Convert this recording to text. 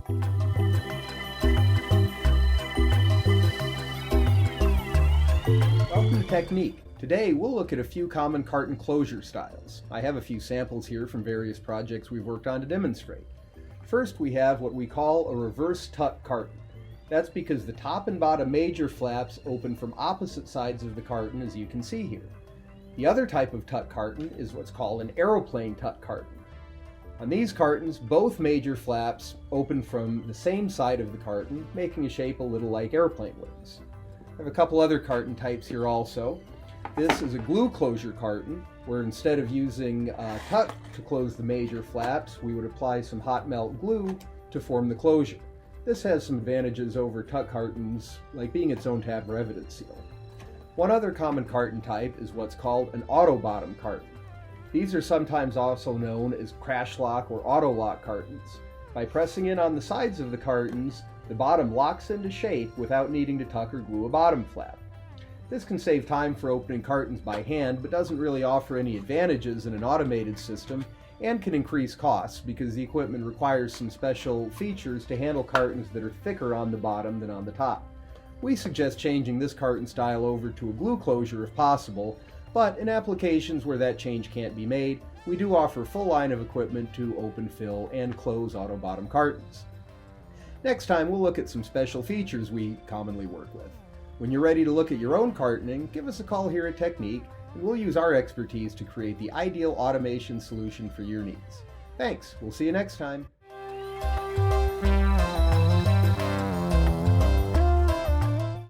Welcome to Technik. Today we'll look at a few common carton closure styles. I have a few samples here from various projects we've worked on to demonstrate. First, we have what we call a reverse tuck carton. That's because the top and bottom major flaps open from opposite sides of the carton, as you can see here. The other type of tuck carton is what's called an aeroplane tuck carton. On these cartons, both major flaps open from the same side of the carton, making a shape a little like airplane wings. I have a couple other carton types here also. This is a glue closure carton, where instead of using tuck to close the major flaps, we would apply some hot melt glue to form the closure. This has some advantages over tuck cartons, like being its own tab or evidence seal. One other common carton type is what's called an auto bottom carton. These are sometimes also known as crash lock or auto lock cartons. By pressing in on the sides of the cartons, the bottom locks into shape without needing to tuck or glue a bottom flap. This can save time for opening cartons by hand, but doesn't really offer any advantages in an automated system, and can increase costs because the equipment requires some special features to handle cartons that are thicker on the bottom than on the top. We suggest changing this carton style over to a glue closure if possible, but in applications where that change can't be made, we do offer a full line of equipment to open, fill, and close auto bottom cartons. Next time we'll look at some special features we commonly work with. When you're ready to look at your own cartoning, give us a call here at Technik, and we'll use our expertise to create the ideal automation solution for your needs. Thanks, we'll see you next time.